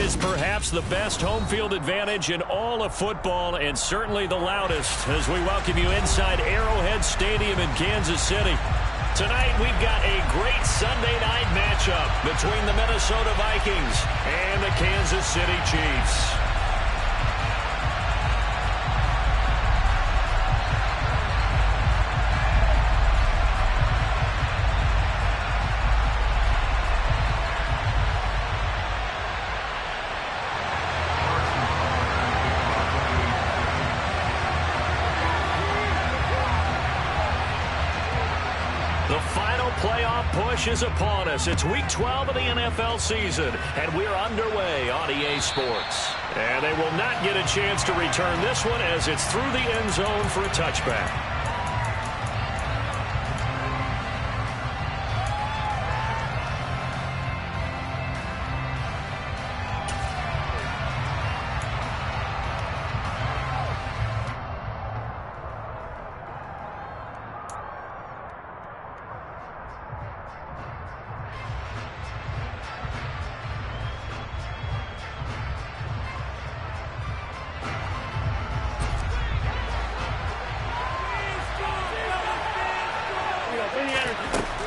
is perhaps the best home field advantage in all of football, and certainly the loudest, as we welcome you inside Arrowhead Stadium in Kansas City. Tonight we've got a great Sunday night matchup between the Minnesota Vikings and the Kansas City Chiefs. The final playoff push is upon us. It's Week 12 of the NFL season, and we're underway on EA Sports. And they will not get a chance to return this one as it's through the end zone for a touchback.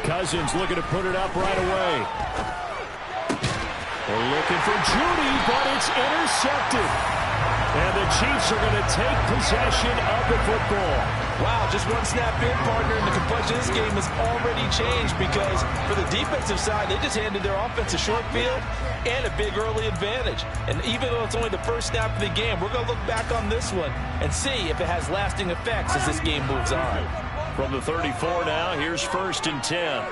Cousins looking to put it up right away. They're looking for Judy, but it's intercepted. And the Chiefs are going to take possession of the football. Wow, just one snap in, partner, and the complexion of this game has already changed because for the defensive side, they just handed their offense a short field and a big early advantage. And even though it's only the first snap of the game, we're going to look back on this one and see if it has lasting effects as this game moves on. From the 34 now, here's 1st and 10.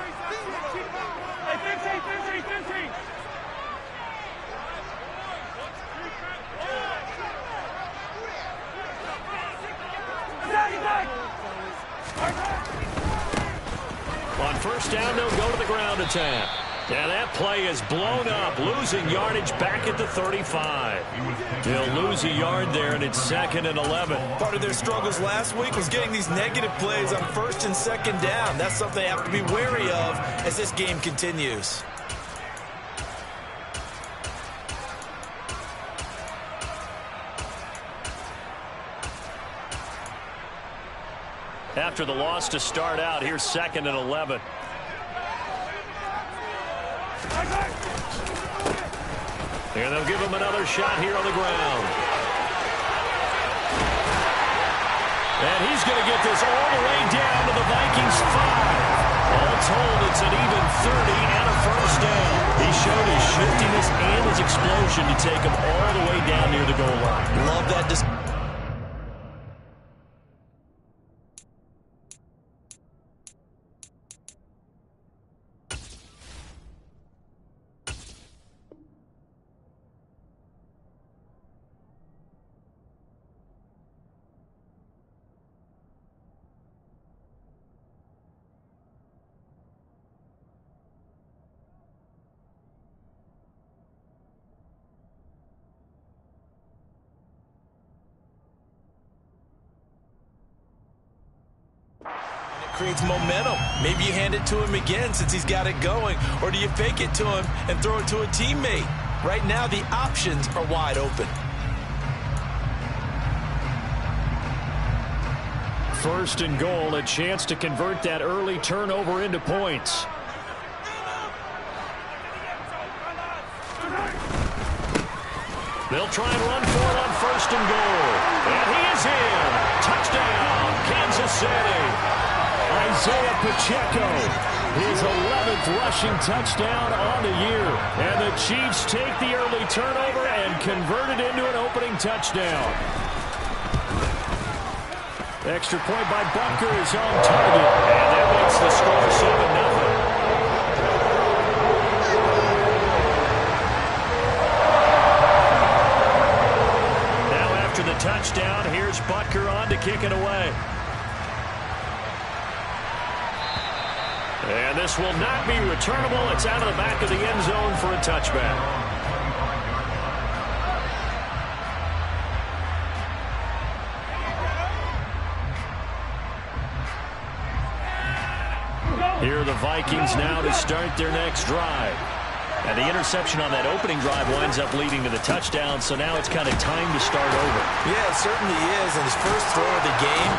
On 1st down, they'll go to the ground attack. And that play is blown up, losing yardage back at the 35. They'll lose a yard there, and it's 2nd and 11. Part of their struggles last week was getting these negative plays on 1st and 2nd down. That's something they have to be wary of as this game continues. After the loss to start out, here's 2nd and 11. And they'll give him another shot here on the ground. And he's going to get this all the way down to the Vikings 5. All told, it's an even 30 and a 1st down. He showed his shiftiness and his explosion to take him all the way down near the goal line. Love that. Creates momentum. Maybe you hand it to him again since he's got it going, or do you fake it to him and throw it to a teammate? Right now, the options are wide open. 1st and goal, a chance to convert that early turnover into points. They'll try and run for it on 1st and goal. And he is in. Touchdown, Kansas City. Isaiah Pacheco, his 11th rushing touchdown on the year. And the Chiefs take the early turnover and convert it into an opening touchdown. Extra point by Butker is on target. And that makes the score 7-0. Now after the touchdown, here's Butker on to kick it away. And this will not be returnable. It's out of the back of the end zone for a touchback. Here are the Vikings now to start their next drive. And the interception on that opening drive winds up leading to the touchdown, so now it's kind of time to start over. Yeah, it certainly is, and his first throw of the game.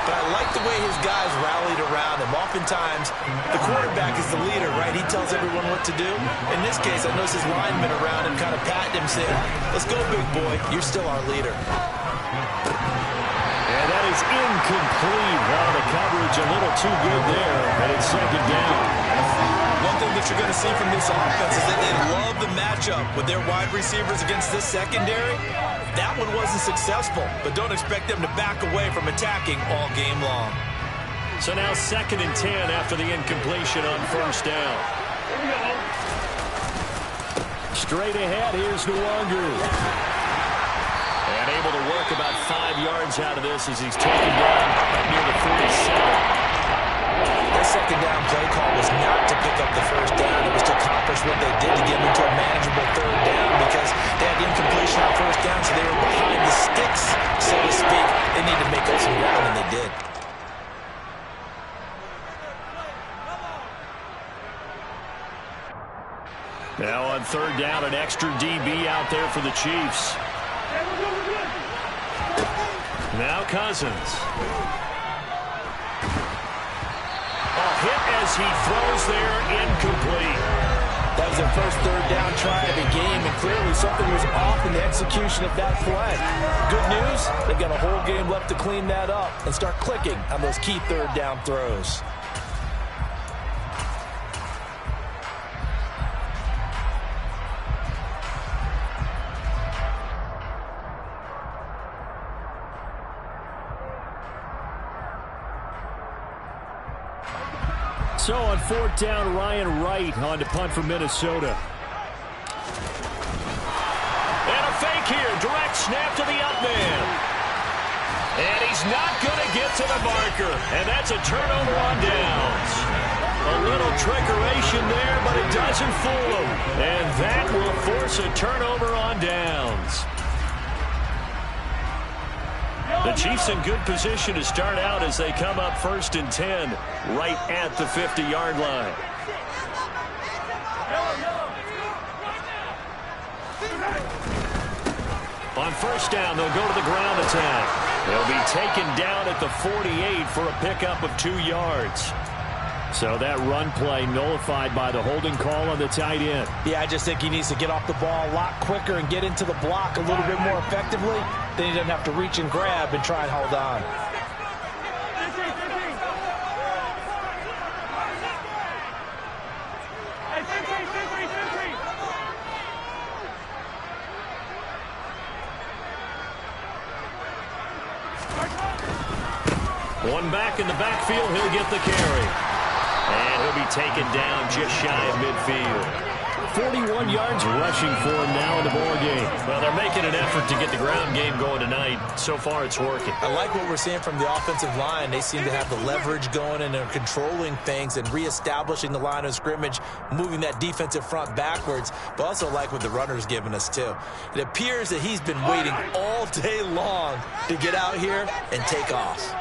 But I like the way his guys rallied around him. Oftentimes, the quarterback is the leader, right? He tells everyone what to do. In this case, I noticed his linemen around him kind of patting him, saying, let's go, big boy. You're still our leader. And that is incomplete. Well, the coverage a little too good there, and it's second down. One thing that you're going to see from this offense is that they love the matchup with their wide receivers against this secondary. That one wasn't successful, but don't expect them to back away from attacking all game long. So now 2nd and 10 after the incompletion on first down. Straight ahead, here's Nwangu. And able to work about 5 yards out of this as he's taken down near the 47. That second down play call was not to pick up the first down. It was to accomplish what they did to get them into a manageable 3rd down because they had the incompletion on first down, so they were behind the sticks, so to speak. They needed to make up some ground, and they did. Now on 3rd down, an extra DB out there for the Chiefs. Now Cousins. Hit as he throws there, incomplete. That was their first 3rd down try of the game, and clearly something was off in the execution of that play. Good news, they've got a whole game left to clean that up and start clicking on those key 3rd down throws. So on 4th down, Ryan Wright on to punt for Minnesota. And a fake here. Direct snap to the up man. And he's not going to get to the marker. And that's a turnover on downs. A little trickeration there, but it doesn't fool him. And that will force a turnover on downs. The Chiefs in good position to start out as they come up 1st and 10 right at the 50-yard line. On first down, they'll go to the ground attack. They'll be taken down at the 48 for a pickup of 2 yards. So that run play nullified by the holding call on the tight end. Yeah, I just think he needs to get off the ball a lot quicker and get into the block a little bit more effectively. Then he doesn't have to reach and grab and try and hold on. One back in the backfield, he'll get the carry. And he'll be taken down just shy of midfield. 41 yards rushing for him now in the ball game. Well, they're making an effort to get the ground game going tonight. So far, it's working. I like what we're seeing from the offensive line. They seem to have the leverage going, and they're controlling things and reestablishing the line of scrimmage, moving that defensive front backwards. But also like what the runner's giving us, too. It appears that he's been waiting all day long to get out here and take off.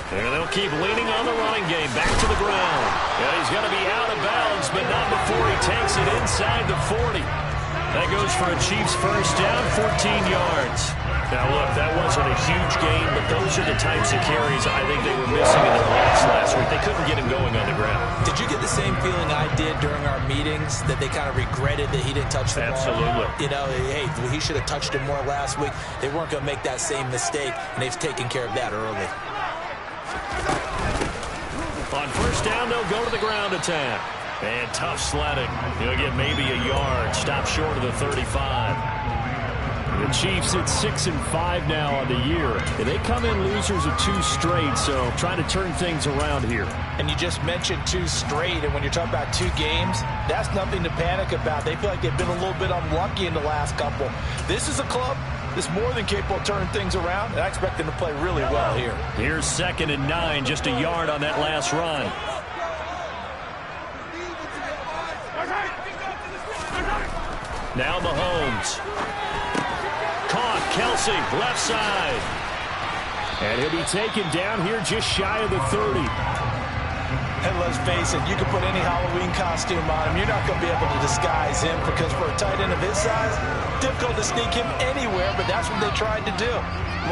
And they'll keep leaning on the running game. Back to the ground. And he's going to be out of bounds, but not before he takes it inside the 40. That goes for a Chiefs first down, 14 yards. Now, look, that wasn't a huge gain, but those are the types of carries I think they were missing in their legs last week. They couldn't get him going on the ground. Did you get the same feeling I did during our meetings, that they kind of regretted that he didn't touch the ball? Absolutely. You know, hey, he should have touched it more last week. They weren't going to make that same mistake, and they've taken care of that early. On first down, they'll go to the ground attack. And tough sledding. He'll get maybe a yard. Stop short of the 35. The Chiefs at 6-5 now on the year. And they come in losers of 2 straight, so trying to turn things around here. And you just mentioned 2 straight, and when you're talking about 2 games, that's nothing to panic about. They feel like they've been a little bit unlucky in the last couple. This is a club that's more than capable of turning things around, and I expect them to play really well here. Here's 2nd and 9, just a yard on that last run. Now Mahomes. Caught, Kelsey, left side. And he'll be taken down here just shy of the 30. And let's face it, you can put any Halloween costume on him. You're not going to be able to disguise him because for a tight end of his size, difficult to sneak him anywhere, but that's what they tried to do.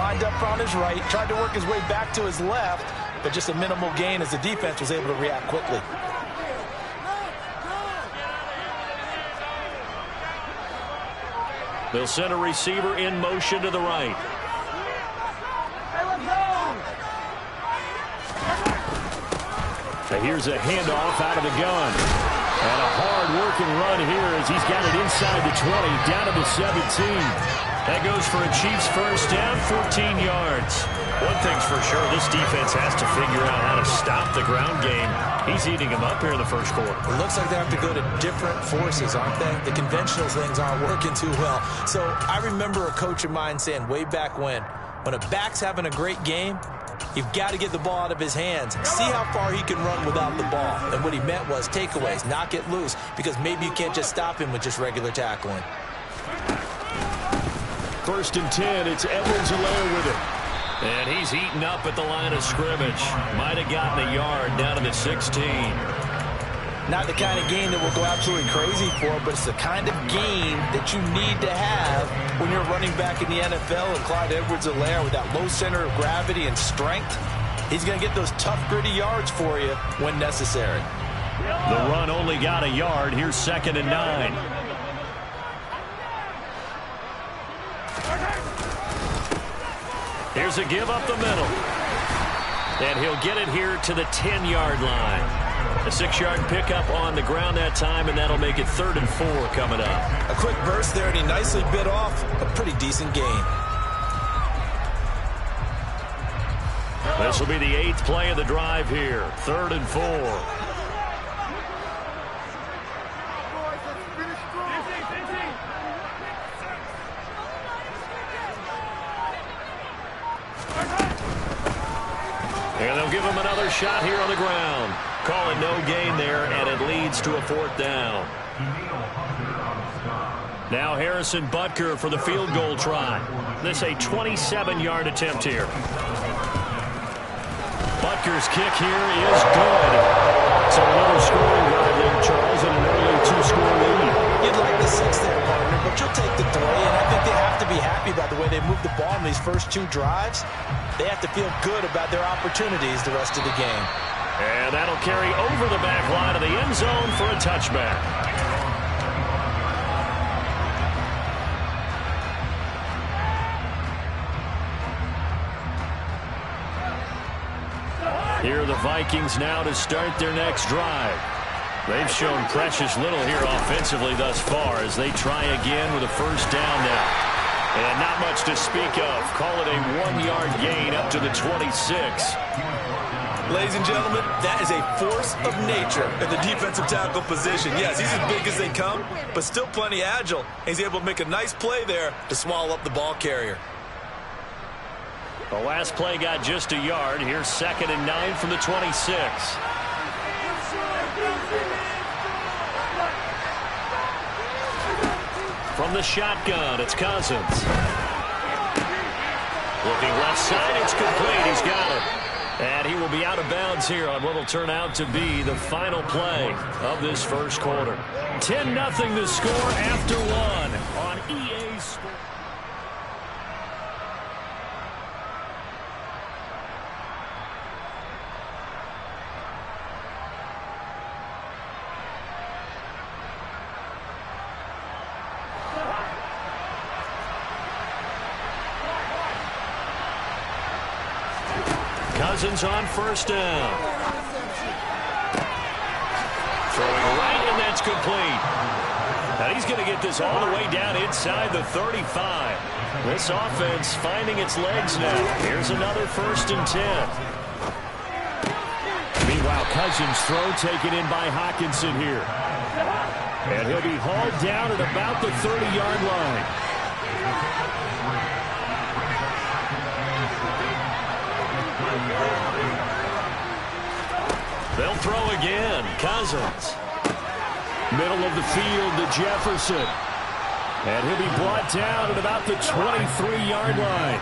Lined up on his right, tried to work his way back to his left, but just a minimal gain as the defense was able to react quickly. They'll send a receiver in motion to the right. Here's a handoff out of the gun. And a hard-working run here as he's got it inside the 20, down to the 17. That goes for a Chiefs first down, 14 yards. One thing's for sure, this defense has to figure out how to stop the ground game. He's eating them up here in the first quarter. It looks like they have to go to different forces, aren't they? The conventional things aren't working too well. So I remember a coach of mine saying way back when a back's having a great game, you've got to get the ball out of his hands. See how far he can run without the ball. And what he meant was takeaways, knock it loose, because maybe you can't just stop him with just regular tackling. First and 10, it's Edwards-Helaire with it. And he's eaten up at the line of scrimmage. Might have gotten a yard down to the 16. Not the kind of gain that we'll go absolutely crazy for, but it's the kind of gain that you need to have when you're running back in the NFL. And Clyde Edwards-Helaire with that low center of gravity and strength, he's going to get those tough, gritty yards for you when necessary. The run only got a yard. Here's 2nd and 9. Here's a give up the middle. And he'll get it here to the 10-yard line. A 6-yard pickup on the ground that time, and that'll make it 3rd and 4 coming up. A quick burst there, and he nicely bit off a pretty decent gain. This will be the 8th play of the drive here. 3rd and 4. And they'll give him another shot here on the ground. Call it no gain there, and it leads to a 4th down. Now Harrison Butker for the field goal try. This a 27-yard attempt here. Butker's kick here is good. So another scoring drive there, Charles, and an early 2-score lead. You'd like the 6 there, partner, but you'll take the 3, and I think they have to be happy about the way they moved the ball in these first 2 drives. They have to feel good about their opportunities the rest of the game. And that'll carry over the back line of the end zone for a touchback. Here are the Vikings now to start their next drive. They've shown precious little here offensively thus far as they try again with a first down now. And not much to speak of. Call it a 1-yard gain up to the 26. Ladies and gentlemen, that is a force of nature in the defensive tackle position. Yes, he's as big as they come, but still plenty agile. He's able to make a nice play there to swallow up the ball carrier. The last play got just a yard. Here's 2nd and 9 from the 26. From the shotgun, it's Cousins. Looking left side, it's complete. He's got it. And he will be out of bounds here on what will turn out to be the final play of this first quarter. 10-0 the score after 1 on EA Sports. Cousins on first down. Throwing right, and that's complete. And he's going to get this all the way down inside the 35. This offense finding its legs now. Here's another 1st and 10. Meanwhile, Cousins' throw taken in by Hockenson here. And he'll be hauled down at about the 30-yard line. They'll throw again. Cousins. Middle of the field to Jefferson. And he'll be brought down at about the 23-yard line.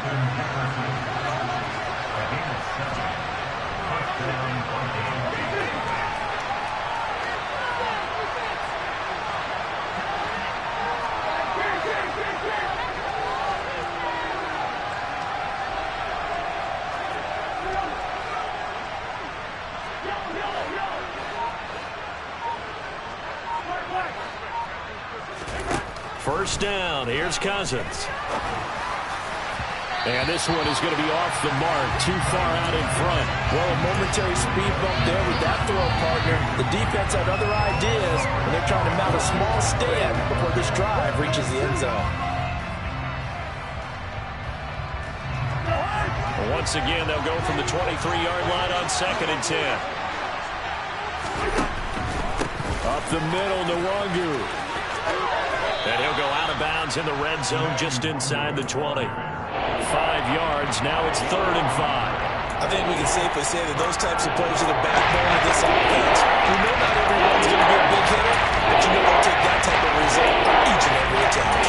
First down. Here's Cousins. And this one is going to be off the mark, too far out in front. Well, a momentary speed bump there with that throw, partner. The defense had other ideas, and they're trying to mount a small stand before this drive reaches the end zone. Once again, they'll go from the 23-yard line on 2nd and 10. Up the middle, Nwangu. And he'll go out of bounds in the red zone just inside the 20. 5 yards. Now it's 3rd and 5. I think we can safely say that those types of plays are the backbone of this offense. We know not everyone's going to be a big hitter, but you know they'll take that type of result each and every attempt.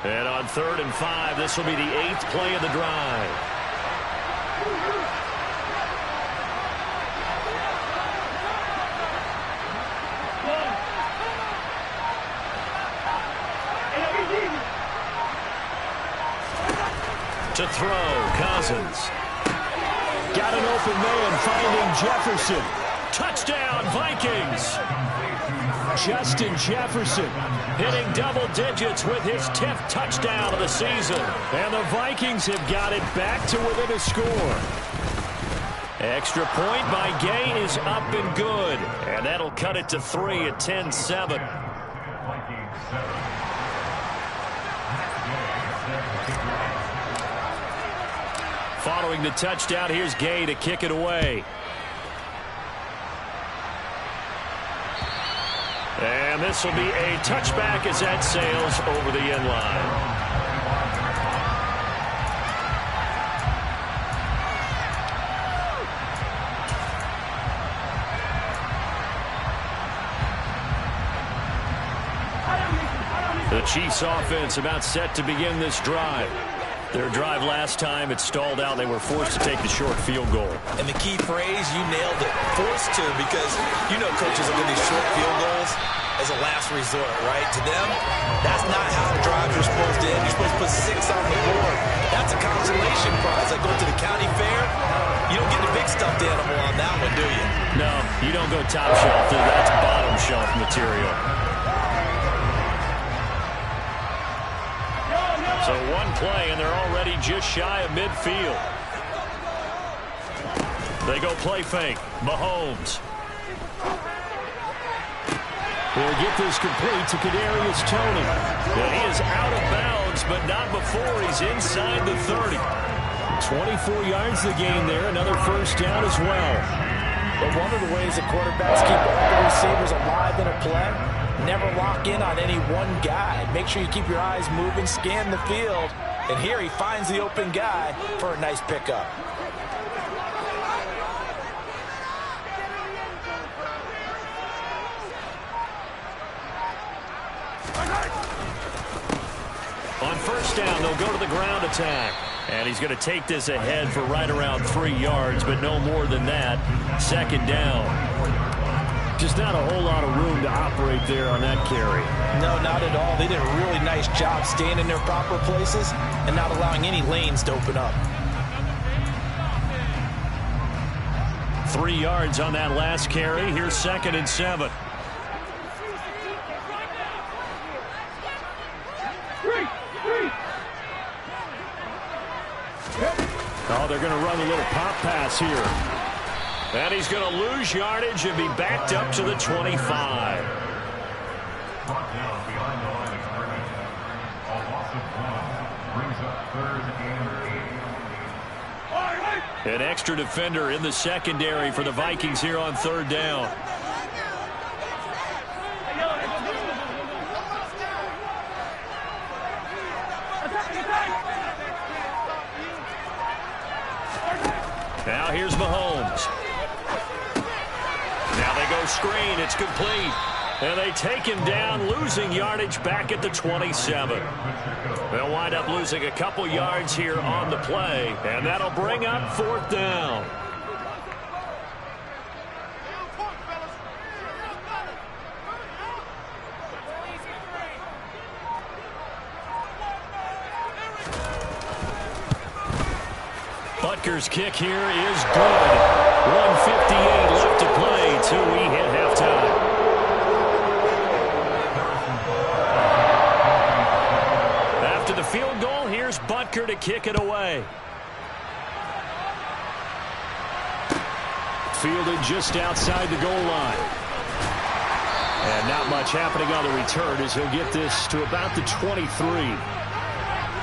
And on 3rd and 5, this will be the 8th play of the drive. To throw, Cousins. Got an open man, finding Jefferson. Touchdown, Vikings. Justin Jefferson hitting double digits with his 10th touchdown of the season. And the Vikings have got it back to within a score. Extra point by Gay is up and good. And that'll cut it to 3 at 10-7. Following the touchdown, here's Gay to kick it away. And this will be a touchback as that sails over the end line. The Chiefs offense about set to begin this drive. Their drive last time, it stalled out. They were forced to take the short field goal. And the key phrase, you nailed it, forced to, because you know coaches look at these short field goals as a last resort, right? To them, that's not how drives are supposed to end. You're supposed to put 6 on the board. That's a consolation prize. Like going to the county fair, you don't get the big stuffed animal on that one, do you? No, you don't go top shelf. That's bottom shelf material. So one play, and they're already just shy of midfield. They go play fake. Mahomes. He'll get this complete to Kadarius Toney. And he is out of bounds, but not before he's inside the 30. 24 yards the gain there. Another first down as well. But one of the ways that quarterbacks keep all the receivers alive in a play, never lock in on any one guy. Make sure you keep your eyes moving, scan the field. And here he finds the open guy for a nice pickup. On first down, they'll go to the ground attack. And he's going to take this ahead for right around 3 yards, but no more than that. 2nd down. Just not a whole lot of room to operate there on that carry. No, not at all. They did a really nice job staying in their proper places and not allowing any lanes to open up. 3 yards on that last carry. Here's 2nd and 7. Oh, they're going to run a little pop pass here. And he's going to lose yardage and be backed up to the 25. An extra defender in the secondary for the Vikings here on 3rd down. Now here's Mahomes. Now they go screen. It's complete. And they take him down, losing yardage back at the 27. They'll wind up losing a couple yards here on the play, and that'll bring up 4th down. Butker's kick here is good. 1:58 left to play till we hit halftime. After the field goal, here's Butker to kick it away. Fielded just outside the goal line. And not much happening on the return as he'll get this to about the 23.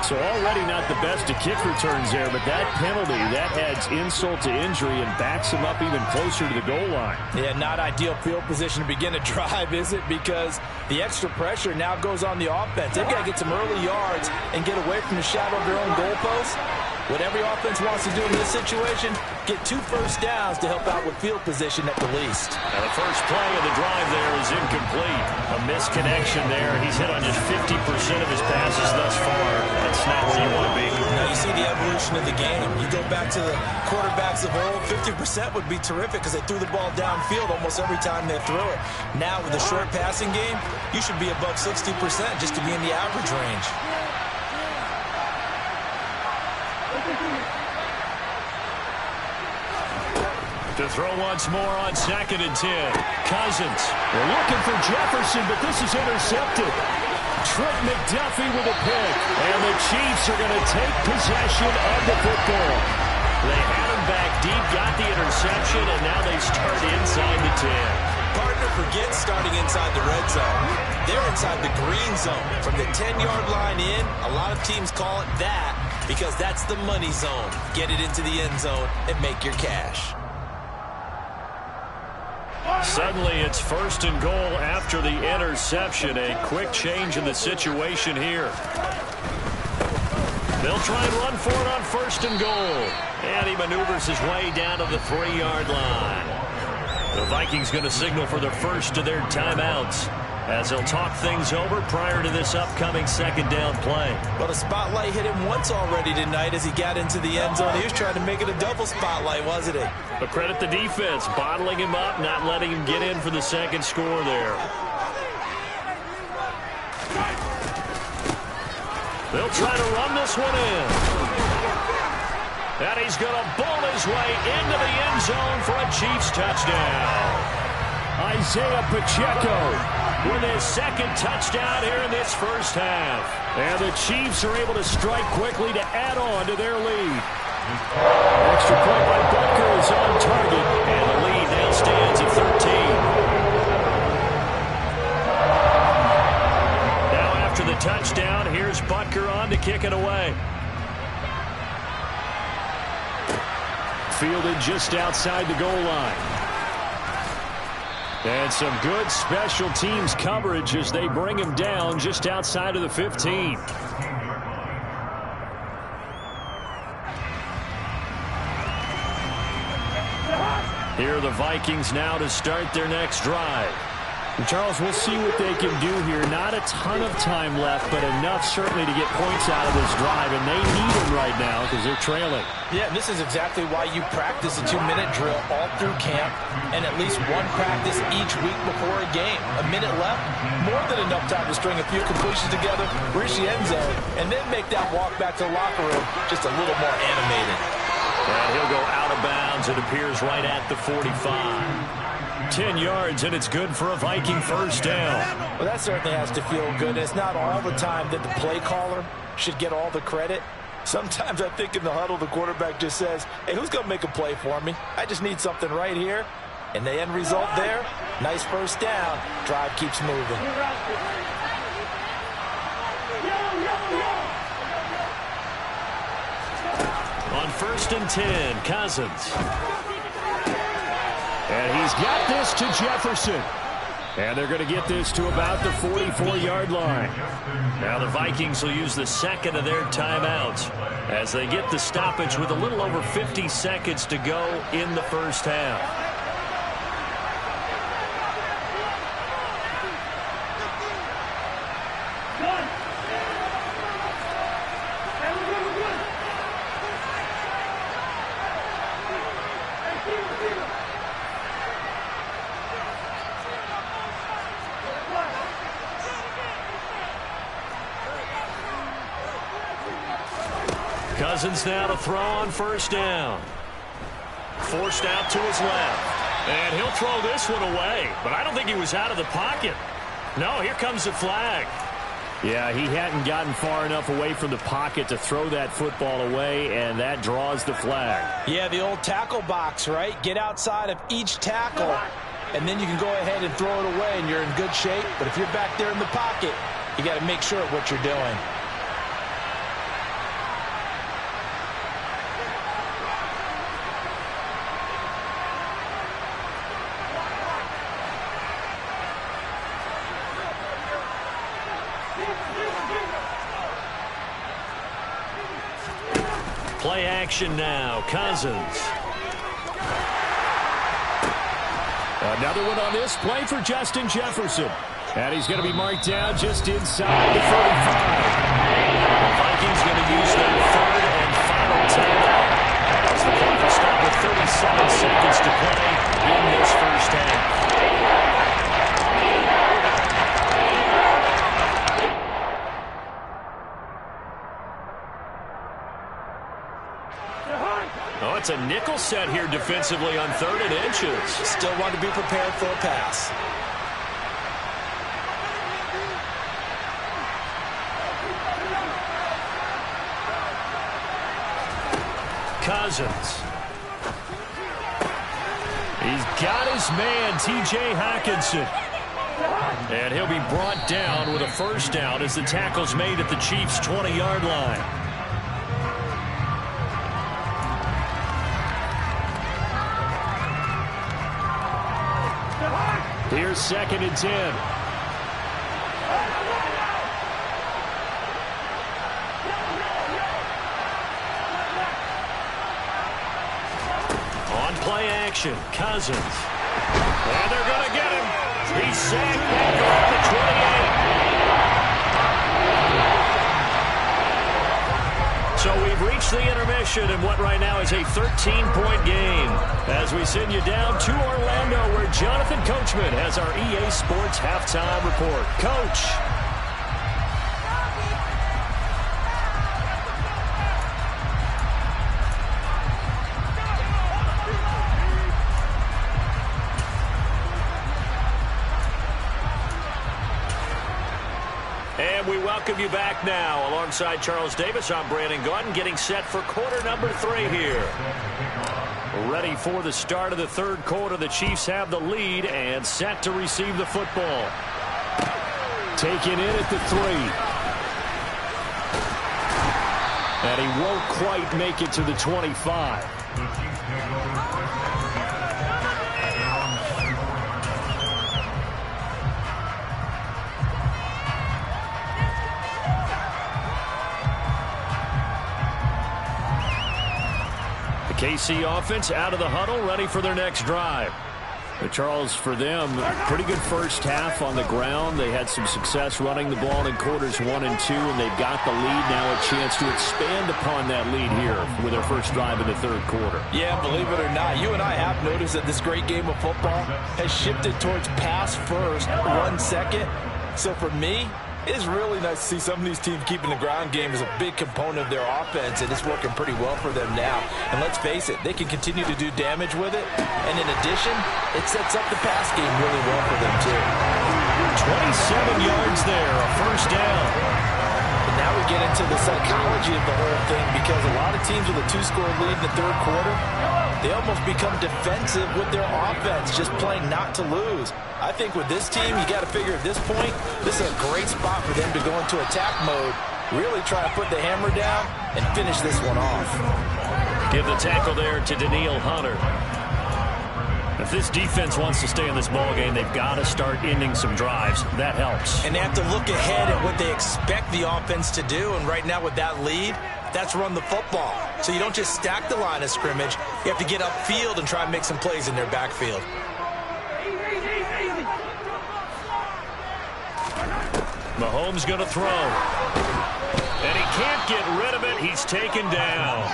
So already not the best of kick returns there, but that penalty, that adds insult to injury and backs him up even closer to the goal line. Yeah, not ideal field position to begin a drive, is it? Because the extra pressure now goes on the offense. They've got to get some early yards and get away from the shadow of their own goalpost. What every offense wants to do in this situation, get 2 first downs to help out with field position at the least. Now the first play of the drive there is incomplete. A misconnection there. He's hit on just 50% of his passes thus far. That's not where you want to be. Now you see the evolution of the game. You go back to the quarterbacks of old, 50% would be terrific because they threw the ball downfield almost every time they threw it. Now with the short passing game, you should be above 60% just to be in the average range. To throw once more on 2nd and 10. Cousins. They're looking for Jefferson, but this is intercepted. Trent McDuffie with a pick. And the Chiefs are going to take possession of the football. They had him back deep, got the interception, and now they start inside the 10. Partner, forget starting inside the red zone. They're inside the green zone. From the 10-yard line in, a lot of teams call it that because that's the money zone. Get it into the end zone and make your cash. Suddenly it's 1st and goal after the interception. A quick change in the situation here. They'll try and run for it on 1st and goal. And he maneuvers his way down to the 3-yard line. The Vikings going to signal for the first of their timeouts as they'll talk things over prior to this upcoming 2nd down play. Well, the spotlight hit him once already tonight as he got into the end zone. He was trying to make it a double spotlight, wasn't he? But credit the defense, bottling him up, not letting him get in for the second score there. They'll try to run this one in. And he's going to bowl his way into the end zone for a Chiefs touchdown. Isaiah Pacheco with his 2nd touchdown here in this first half. And the Chiefs are able to strike quickly to add on to their lead. Extra point by Butker is on target, and the lead now stands at 13. Now after the touchdown, here's Butker on to kick it away. Fielded just outside the goal line. And some good special teams coverage as they bring him down just outside of the 15. Here are the Vikings now to start their next drive. And Charles, we'll see what they can do here. Not a ton of time left, but enough certainly to get points out of this drive, and they need them right now because they're trailing. Yeah, and this is exactly why you practice a 2-minute drill all through camp and at least one practice each week before a game. A minute left, more than enough time to string a few completions together, reach the end zone, and then make that walk back to the locker room just a little more animated. And he'll go out of bounds. It appears right at the 45. 10 yards, and it's good for a Viking first down. Well, that certainly has to feel good. It's not all the time that the play caller should get all the credit. Sometimes I think in the huddle, the quarterback just says, hey, who's going to make a play for me? I just need something right here. And the end result there, nice first down. Drive keeps moving. On 1st and 10, Cousins. And he's got this to Jefferson. And they're going to get this to about the 44-yard line. Now the Vikings will use the 2nd of their timeouts as they get the stoppage with a little over 50 seconds to go in the first half. Cousins now to throw on first down. Forced out to his left. And he'll throw this one away. But I don't think he was out of the pocket. No, here comes the flag. Yeah, he hadn't gotten far enough away from the pocket to throw that football away, and that draws the flag. Yeah, the old tackle box, right? Get outside of each tackle, and then you can go ahead and throw it away, and you're in good shape. But if you're back there in the pocket, you got to make sure of what you're doing. Play action now. Cousins. Another one on this play for Justin Jefferson. And he's going to be marked down just inside the 35. The Vikings going to use their third and final timeout as the clock will stop with 37 seconds to play in this first half. Oh, it's a nickel set here defensively on 3rd and inches. Still want to be prepared for a pass. Cousins. He's got his man, T.J. Hockenson. And he'll be brought down with a first down as the tackle's made at the Chiefs' 20-yard line. Here's 2nd and 10. On play action, Cousins. And they're going to get him. He's sacked back around the 28. So we've reached the intermission in what right now is a 13-point game. As we send you down to Orlando, where Jonathan Coachman has our EA Sports halftime report. Coach. And we welcome you back now. Alongside Charles Davis, I'm Brandon Gaudin, getting set for quarter number 3 here. Ready for the start of the 3rd quarter. The Chiefs have the lead and set to receive the football. Taken in at the 3. And he won't quite make it to the 25. KC offense out of the huddle, ready for their next drive. But Charles, for them, pretty good first half on the ground. They had some success running the ball in quarters 1 and 2, and they've got the lead now, a chance to expand upon that lead here with their first drive in the 3rd quarter. Yeah, believe it or not, you and I have noticed that this great game of football has shifted towards pass first, run second. So for me, it's really nice to see some of these teams keeping the ground game as a big component of their offense, and it's working pretty well for them now. And let's face it, they can continue to do damage with it. And in addition, it sets up the pass game really well for them, too. 27 yards there, a first down. And now we get into the psychology of the whole thing, because a lot of teams with a 2-score lead in the 3rd quarter, they almost become defensive with their offense, just playing not to lose. I think with this team, you got to figure at this point, this is a great spot for them to go into attack mode, really try to put the hammer down and finish this one off. Give the tackle there to Danielle Hunter. If this defense wants to stay in this ballgame, they've got to start ending some drives. That helps. And they have to look ahead at what they expect the offense to do, and right now with that lead, that's run the football. So you don't just stack the line of scrimmage. You have to get upfield and try and make some plays in their backfield. Mahomes going to throw. And he can't get rid of it. He's taken down.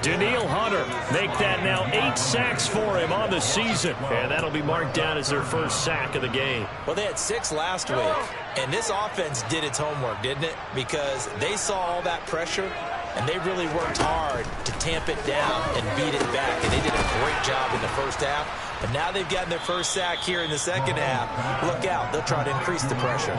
Danielle Hunter make that now 8 sacks for him on the season. And that'll be marked down as their first sack of the game. Well, they had 6 last week. And this offense did its homework, didn't it? Because they saw all that pressure. and they really worked hard to tamp it down and beat it back, and they did a great job in the first half. But now they've gotten their first sack here in the second half. Look out, they'll try to increase the pressure.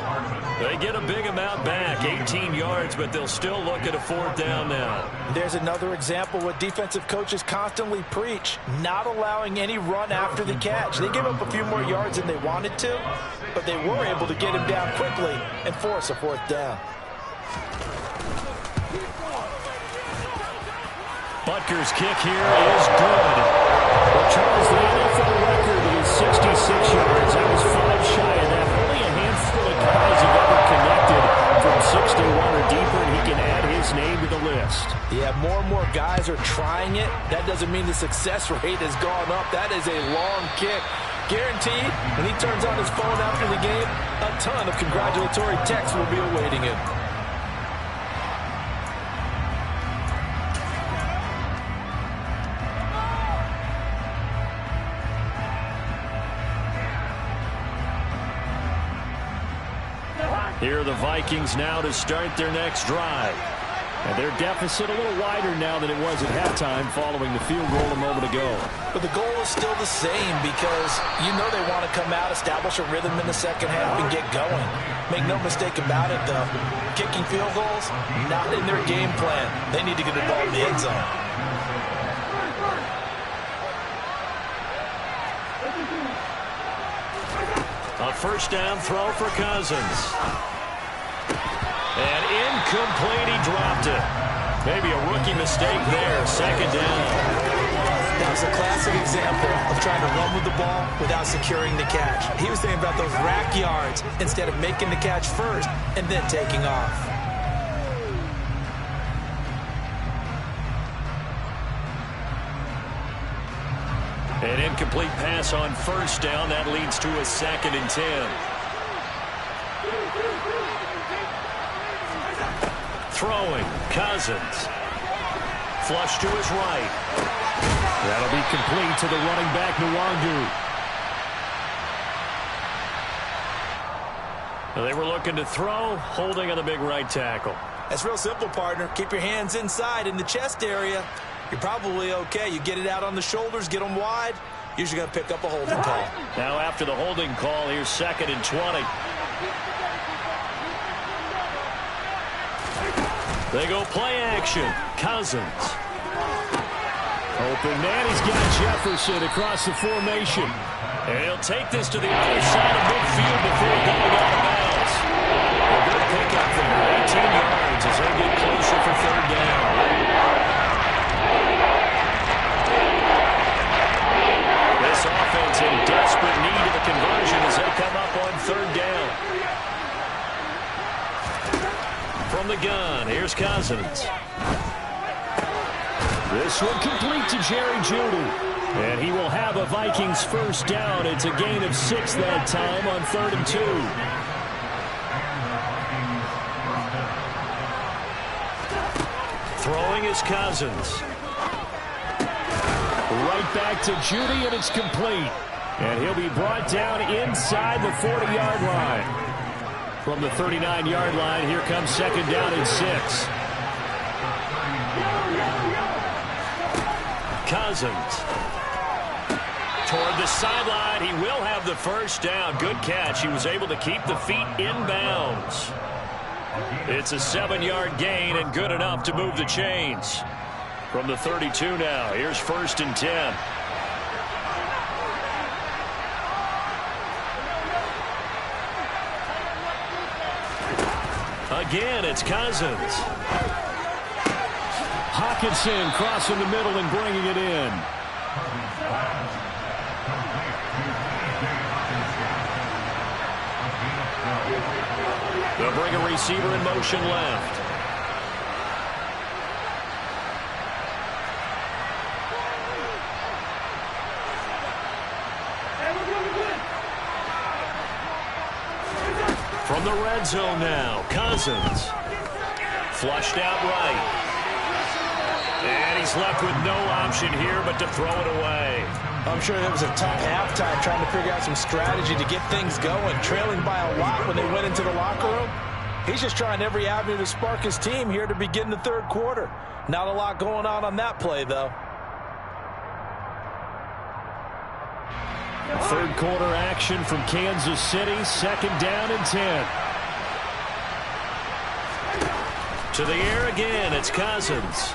They get a big amount back, 18 yards, but they'll still look at a fourth down now. There's another example what defensive coaches constantly preach, not allowing any run after the catch. They gave up a few more yards than they wanted to, but they were able to get him down quickly and force a fourth down. Butker's kick here is good. Well, Charles, the NFL record is 66 yards. That was 5 shy of that. Only a handful of guys have ever connected from 61 or deeper, and he can add his name to the list. Yeah, more and more guys are trying it. That doesn't mean the success rate has gone up. That is a long kick. Guaranteed, when he turns on his phone after the game, a ton of congratulatory texts will be awaiting him. Here are the Vikings now to start their next drive. And their deficit a little wider now than it was at halftime following the field goal a moment ago. But the goal is still the same because you know they want to come out, establish a rhythm in the second half, and get going. Make no mistake about it, though. Kicking field goals, not in their game plan. They need to get the ball in the end zone. A first down throw for Cousins. And incomplete, he dropped it. Maybe a rookie mistake there, second down. That was a classic example of trying to run with the ball without securing the catch. He was thinking about those rack yards instead of making the catch first and then taking off. An incomplete pass on first down. That leads to a 2nd and 10. Throwing, Cousins. Flush to his right. That'll be complete to the running back, Nwangu. They were looking to throw, holding on the big right tackle. That's real simple, partner. Keep your hands inside in the chest area. You're probably okay. You get it out on the shoulders, get them wide. Usually going to pick up a holding call. Now after the holding call, here's 2nd and 20. They go play action. Cousins. Open man, he's got Jefferson across the formation. And he'll take this to the other side of midfield before going out of bounds. A good pickup there, 18 yards as they get closer for 3rd down. This offense in desperate need of a conversion as they come up on 3rd down. From the gun, here's Cousins. This one complete to Jerry Jeudy. And he will have a Vikings first down. It's a gain of 6 that time on 3rd and 2. Throwing is Cousins. Right back to Jeudy, and it's complete. And he'll be brought down inside the 40-yard line. From the 39-yard line, here comes 2nd down and 6. Cousins. Toward the sideline, he will have the first down. Good catch. He was able to keep the feet in bounds. It's a 7-yard gain and good enough to move the chains. From the 32 now, here's 1st and 10. Again, it's Cousins. Hawkinson crossing the middle and bringing it in. They'll bring a receiver in motion left. From the red zone now, Cousins. Flushed out right. And he's left with no option here but to throw it away. I'm sure that was a tough halftime trying to figure out some strategy to get things going. Trailing by a lot when they went into the locker room. He's just trying every avenue to spark his team here to begin the third quarter. Not a lot going on that play, though. Third quarter action from Kansas City. Second down and 10. To the air again, it's Cousins.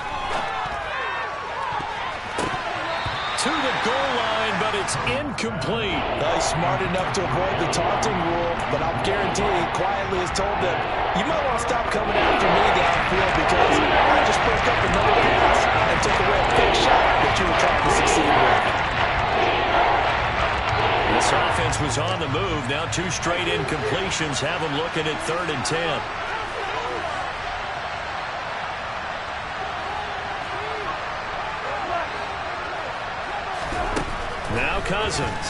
To the goal line, but it's incomplete. He's smart enough to avoid the taunting rule, but I'll guarantee he quietly has told them, you might want to stop coming after me downfield because I just broke up another pass and took away a big shot that you were trying to succeed with. This offense was on the move. Now 2 straight incompletions have them looking at 3rd and 10. Now Cousins.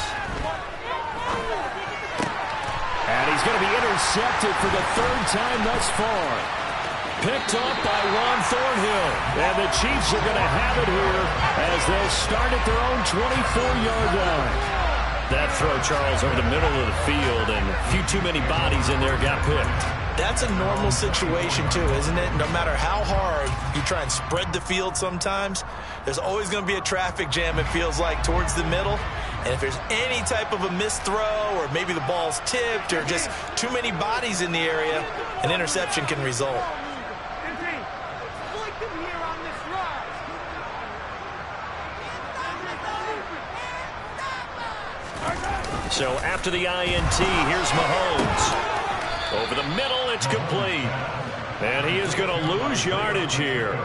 And he's going to be intercepted for the 3rd time thus far. Picked off by Ron Thornhill. And the Chiefs are going to have it here as they'll start at their own 24-yard line. That throw, Charles, over the middle of the field, and a few too many bodies in there got picked. That's a normal situation, too, isn't it? No matter how hard you try and spread the field sometimes, there's always going to be a traffic jam, it feels like, towards the middle. And if there's any type of a missed throw or maybe the ball's tipped or just too many bodies in the area, an interception can result. So after the INT, here's Mahomes. Over the middle, it's complete. And he is going to lose yardage here.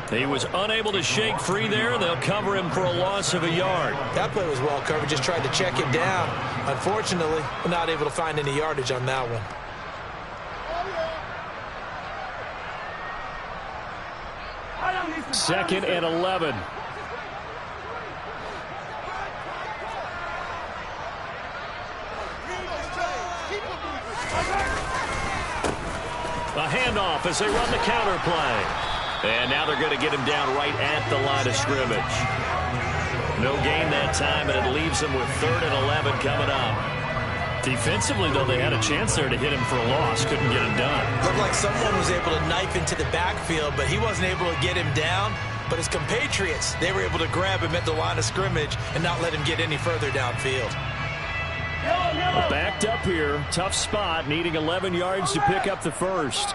He was unable to shake free there. They'll cover him for a loss of a yard. That play was well covered. Just tried to check it down. Unfortunately, not able to find any yardage on that one. Second and 11. A handoff as they run the counter play. And now they're going to get him down right at the line of scrimmage. No gain that time, and it leaves them with 3rd and 11 coming up. Defensively, though, they had a chance there to hit him for a loss. Couldn't get him done. Looked like someone was able to knife into the backfield, but he wasn't able to get him down. But his compatriots, they were able to grab him at the line of scrimmage and not let him get any further downfield. Backed up here. Tough spot, needing 11 yards to pick up the first.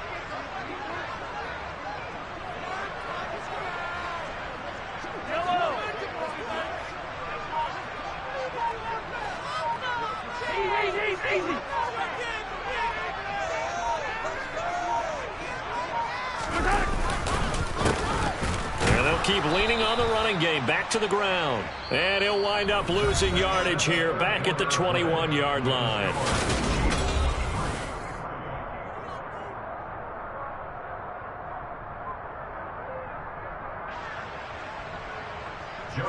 Keep leaning on the running game. Back to the ground. And he'll wind up losing yardage here. Back at the 21-yard line.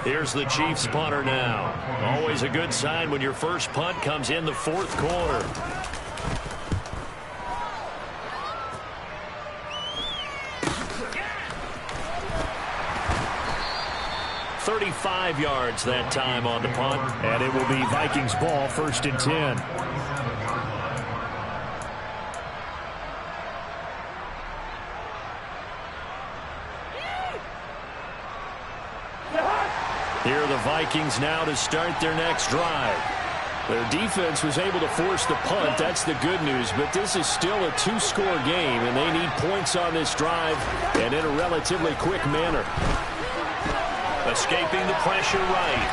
Here's the Chiefs punter now. Always a good sign when your first punt comes in the 4th quarter. .35 yards that time on the punt. And it will be Vikings ball, 1st and 10. Here are the Vikings now to start their next drive. Their defense was able to force the punt. That's the good news. But this is still a 2-score game, and they need points on this drive and in a relatively quick manner. Escaping the pressure right.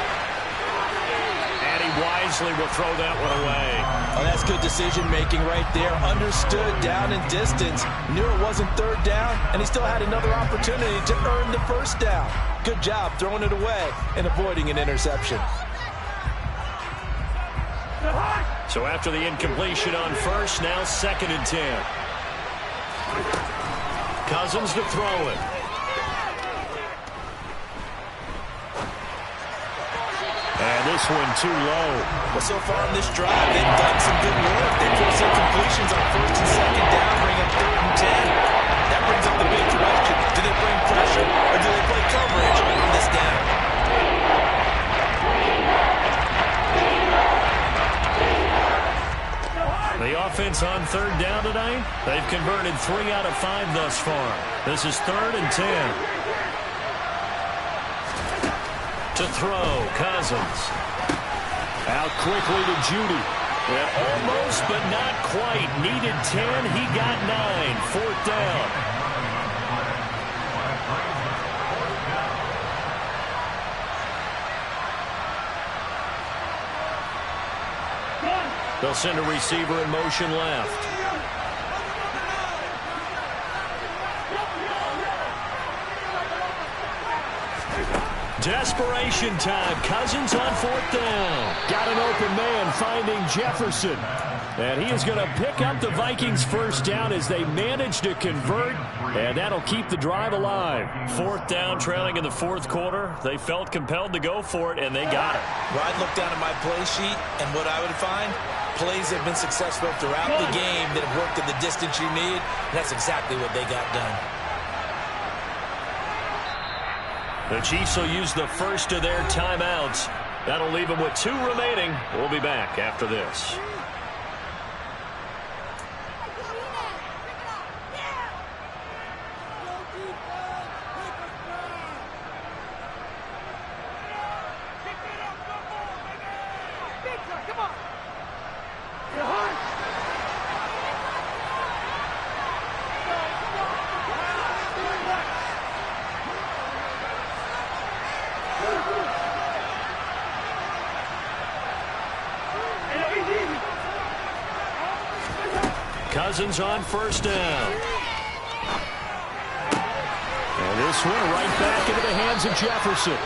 And he wisely will throw that one away. Oh, that's good decision-making right there. Understood down and distance. Knew it wasn't 3rd down, and he still had another opportunity to earn the 1st down. Good job throwing it away and avoiding an interception. So after the incompletion on 1st, now 2nd and 10. Cousins to throw it. And this one too low. Well, so far in this drive, they've done some good work. They forced incompletions on 1st and 2nd down, bring up 3rd and 10. That brings up the big question. Do they bring pressure or do they play coverage on this down? The offense on third down tonight? They've converted 3 out of 5 thus far. This is 3rd and 10. To throw, Cousins. Out quickly to Judy. And almost, but not quite. Needed 10. He got 9. 4th down. They'll send a receiver in motion left. Desperation time. Cousins on 4th down. Got an open man finding Jefferson. And he is going to pick up the Vikings' first down as they manage to convert. And that'll keep the drive alive. 4th down, trailing in the 4th quarter. They felt compelled to go for it, and they got it. Well, I'd look down at my play sheet, and what I would find, plays have been successful throughout the game that have worked in the distance you need. And that's exactly what they got done. The Chiefs will use the first of their timeouts. That'll leave them with 2 remaining. We'll be back after this. Cousins on 1st down. And this one right back into the hands of Jefferson.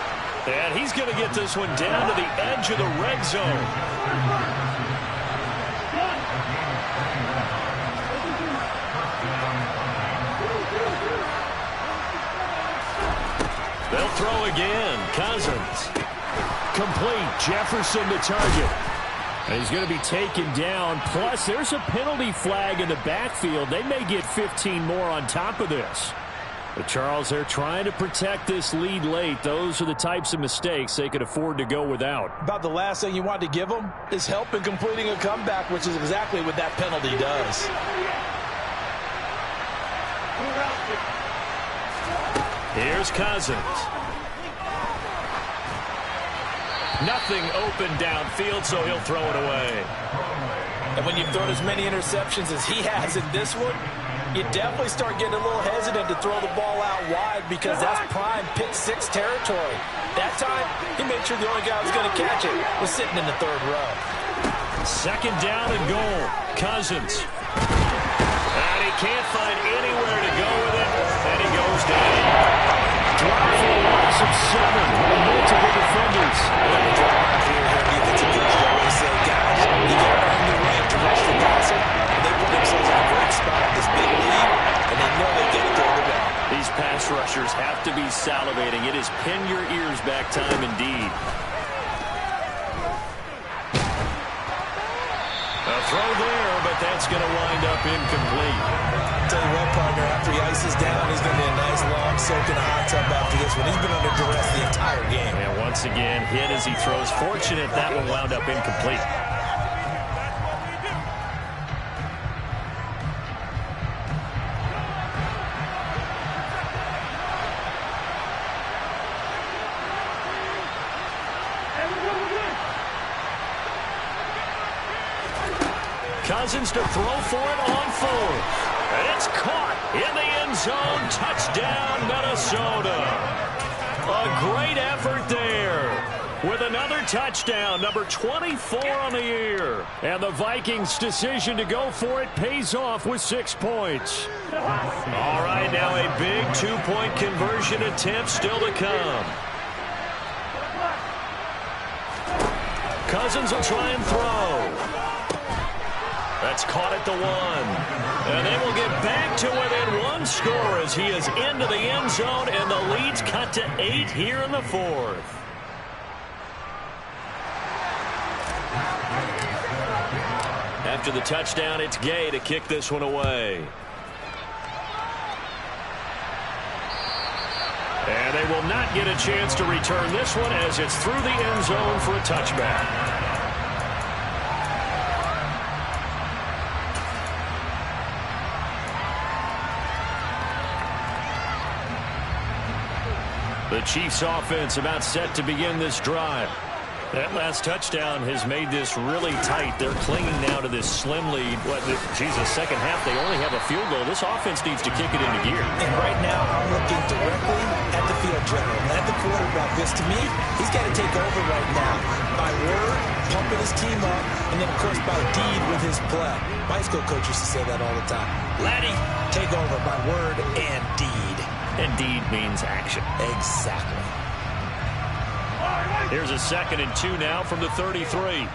And he's going to get this one down to the edge of the red zone. They'll throw again. Cousins. Complete. Jefferson to target. And he's going to be taken down. Plus, there's a penalty flag in the backfield. They may get 15 more on top of this. But Charles, they're trying to protect this lead late. Those are the types of mistakes they could afford to go without. About the last thing you want to give them is help in completing a comeback, which is exactly what that penalty does. Here's Cousins. Nothing open downfield, so he'll throw it away. And when you've thrown as many interceptions as he has in this one, you definitely start getting a little hesitant to throw the ball out wide because that's prime pick 6 territory. That time, he made sure the only guy who was going to catch it was sitting in the 3rd row. 2nd down and goal. Cousins. And he can't find anywhere to go with it, and he goes down. Drop for a loss of 7 with multiple defenders. These pass rushers have to be salivating. It is pin your ears back time indeed. A throw there, but that's going to wind up incomplete. Tell you what, partner, after he ices down, he's going to be a nice long soak in a hot tub after this one. He's been under duress the entire game. And once again, hit as he throws. Fortunate that one wound up incomplete. Cousins to throw for it on 4th. And it's caught in the end zone. Touchdown, Minnesota. A great effort there with another touchdown, number 24 on the year. And the Vikings' decision to go for it pays off with 6 points. All right, now a big 2-point conversion attempt still to come. Cousins will try and throw. That's caught at the 1. And they will get back to within 1 score as he is into the end zone, and the lead's cut to 8 here in the 4th. After the touchdown, it's Gay to kick this one away. And they will not get a chance to return this one as it's through the end zone for a touchback. The Chiefs offense about set to begin this drive. That last touchdown has made this really tight. They're clinging now to this slim lead. Second half, they only have a field goal. This offense needs to kick it into gear. And right now, I'm looking directly at the field general, at the quarterback, because to me, he's got to take over right now. By word, pumping his team up, and then, of course, by deed with his play. My school coach used to say that all the time. Laddie, take over by word and deed. And deed means action. Exactly. Here's a 2nd and 2 now from the 33.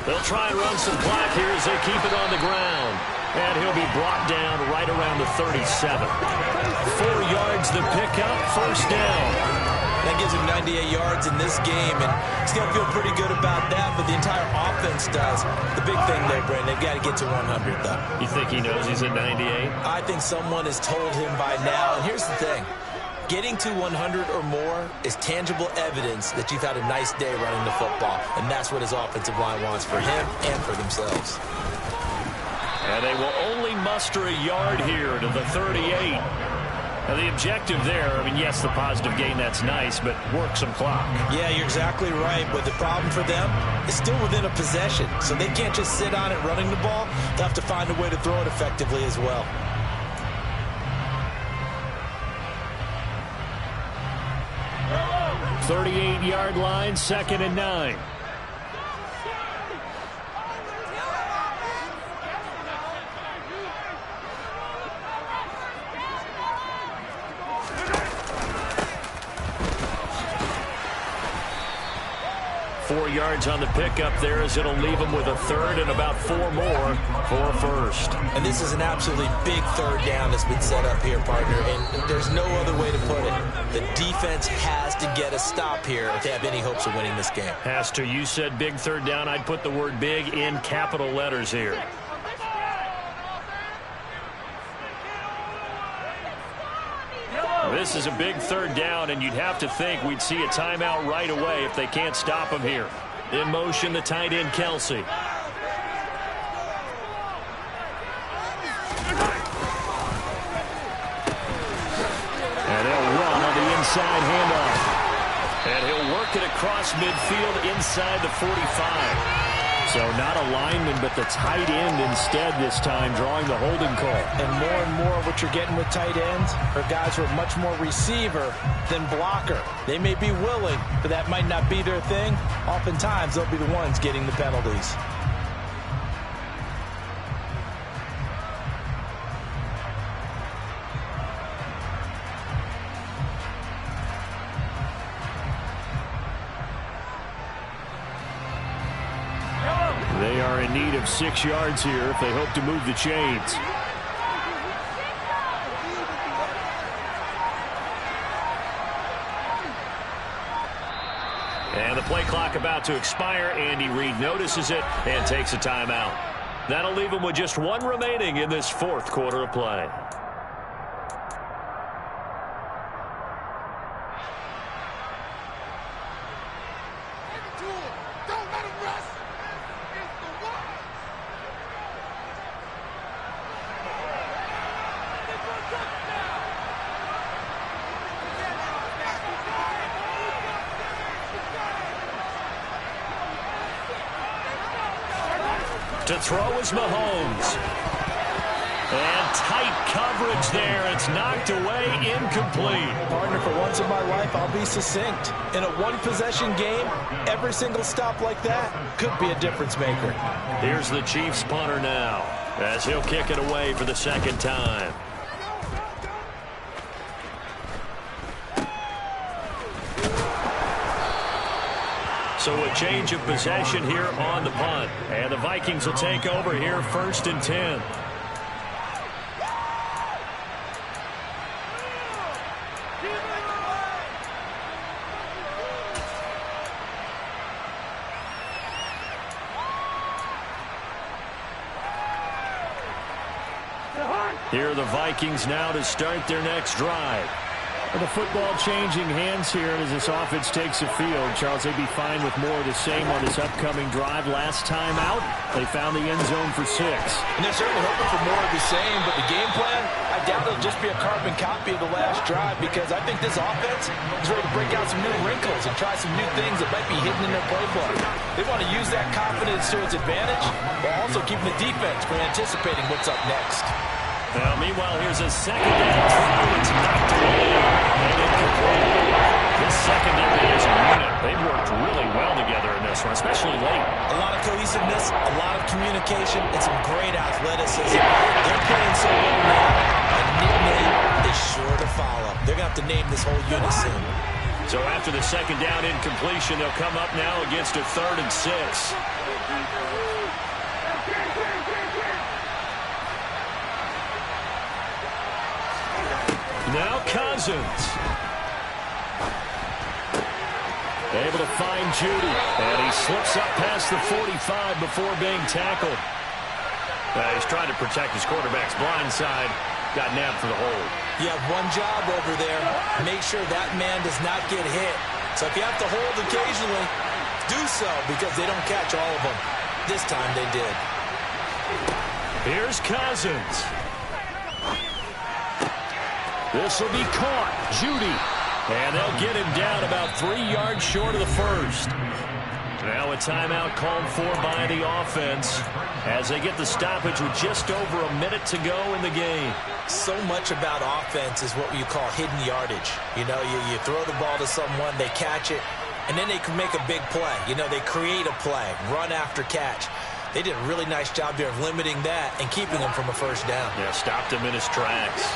They'll try and run some clock here as they keep it on the ground. And he'll be brought down right around the 37. 4 yards the pickup, first down. That gives him 98 yards in this game, and he's going to feel pretty good about that, but the entire offense does. The big thing, though, Brandon, they've got to get to 100, though. You think he knows he's at 98? I think someone has told him by now, and here's the thing. Getting to 100 or more is tangible evidence that you've had a nice day running the football, and that's what his offensive line wants for him and for themselves. And they will only muster a yard here to the 38. Now, the objective there, yes, the positive gain, that's nice, but work some clock. Yeah, you're exactly right, but the problem for them is still within a possession, so they can't just sit on it running the ball. They'll have to find a way to throw it effectively as well. .38-yard line, 2nd and 9. Yards on the pickup there as it'll leave him with a 3rd and about 4 more for first. And this is an absolutely big 3rd down that's been set up here, partner, and there's no other way to put it. The defense has to get a stop here if they have any hopes of winning this game. Has to. You said big 3rd down. I'd put the word big in capital letters here. This is a big 3rd down, and you'd have to think we'd see a timeout right away if they can't stop him here. In motion, the tight end, Kelsey. And they'll run on the inside handoff. And he'll work it across midfield inside the 45. So not a lineman, but the tight end instead this time, drawing the holding call. And more what you're getting with tight ends are guys who are much more receiver than blocker. They may be willing, but that might not be their thing. Oftentimes, they'll be the ones getting the penalties. They are in need of 6 yards here if they hope to move the chains. And the play clock about to expire. Andy Reid notices it and takes a timeout. That'll leave him with just 1 remaining in this 4th quarter of play. To throw is Mahomes. And tight coverage there. It's knocked away, incomplete. Partner, for once in my life, I'll be succinct. In a one-possession game, every single stop like that could be a difference maker. Here's the Chiefs punter now, as he'll kick it away for the 2nd time. So a change of possession here on the punt. And the Vikings will take over here, 1st and 10. Here are the Vikings now to start their next drive. The football changing hands here as this offense takes the field. Charles, they'd be fine with more of the same on this upcoming drive. Last time out, they found the end zone for 6. And they're certainly hoping for more of the same, but the game plan, I doubt it'll just be a carbon copy of the last drive, because I think this offense is ready to break out some new wrinkles and try some new things that might be hidden in their playbook. They want to use that confidence to its advantage while also keeping the defense from anticipating what's up next. Well, meanwhile, here's a second down throw. It's knocked away and incomplete. This secondary as a unit, they've worked really well together in this one, especially late. A lot of cohesiveness, a lot of communication, and some great athleticism. They're playing so well now, a nickname is sure to follow. They're going to have to name this whole unit soon. So after the second down incompletion, they'll come up now against a 3rd and 6. Now Cousins. Able to find Judy. And he slips up past the 45 before being tackled. He's trying to protect his quarterback's blind side. Got nabbed for the hold. You have one job over there. Make sure that man does not get hit. So if you have to hold occasionally, do so, because they don't catch all of them. This time they did. Here's Cousins. This will be caught. Judy. And they'll get him down about 3 yards short of the first. Now a timeout called for by the offense as they get the stoppage with just over a minute to go in the game. So much about offense is what you call hidden yardage. You know, you throw the ball to someone, they catch it, and then they can make a big play. You know, they create a play, run after catch. They did a really nice job there of limiting that and keeping him from a first down. Yeah, stopped him in his tracks.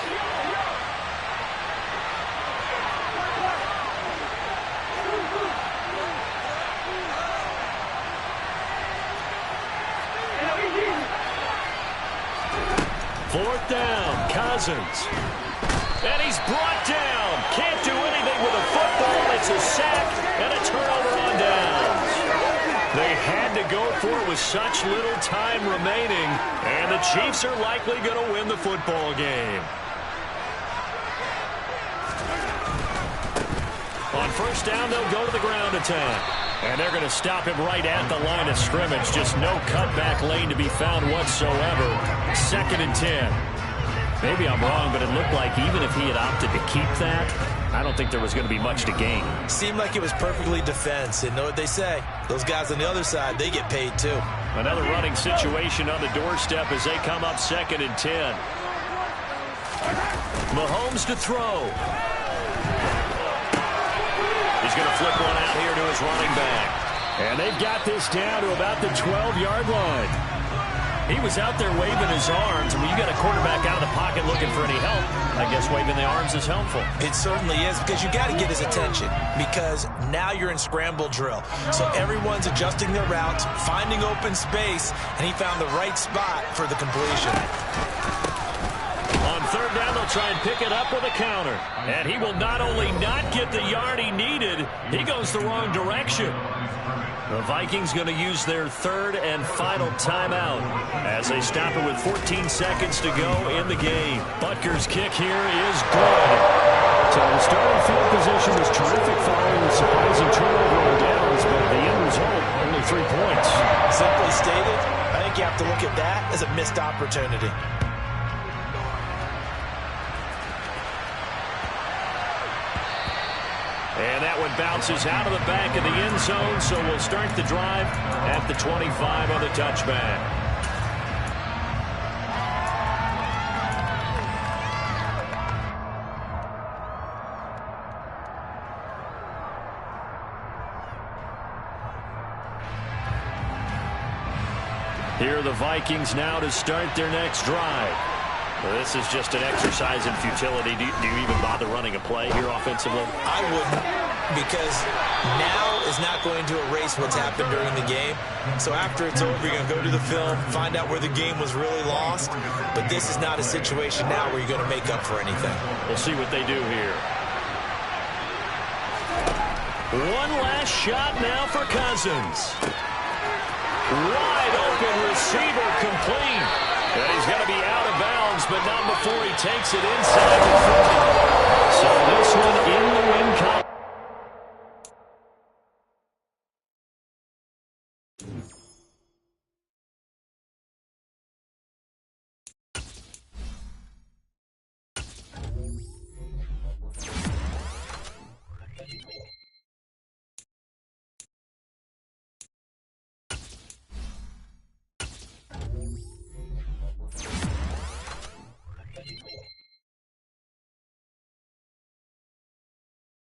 Fourth down, Cousins. And he's brought down. Can't do anything with a football. It's a sack and a turnover on downs. They had to go for it with such little time remaining, and the Chiefs are likely going to win the football game. On first down, they'll go to the ground attack. And they're going to stop him right at the line of scrimmage. Just no cutback lane to be found whatsoever. 2nd and 10. Maybe I'm wrong, but it looked like even if he had opted to keep that, I don't think there was going to be much to gain. Seemed like it was perfectly defense. And know what they say? Those guys on the other side, they get paid too. Another running situation on the doorstep as they come up 2nd and 10. Mahomes to throw. He's going to flip one out here to his running back. And they've got this down to about the 12-yard line. He was out there waving his arms. I mean, you got a quarterback out of the pocket looking for any help. I guess waving the arms is helpful. It certainly is, because you got to get his attention, because now you're in scramble drill. So everyone's adjusting their routes, finding open space, and he found the right spot for the completion. On third down, they'll try and pick it up with a counter. And he will not only not get the yard he needed, he goes the wrong direction. The Vikings going to use their 3rd and final timeout as they stop it with 14 seconds to go in the game. Butker's kick here is good. So the starting field position was terrific following the surprising turnover on downs, but the end result, only 3 points. Simply stated, I think you have to look at that as a missed opportunity. And that one bounces out of the back of the end zone, so we'll start the drive at the 25 on the touchback. Here are the Vikings now to start their next drive. Well, this is just an exercise in futility. Do you even bother running a play here offensively? I wouldn't, because now is not going to erase what's happened during the game. So after it's over, you're going to go to the film, find out where the game was really lost. But this is not a situation now where you're going to make up for anything. We'll see what they do here. One last shot now for Cousins. Wide open receiver complete. And he's going to be out of bounds, but not before he takes it inside the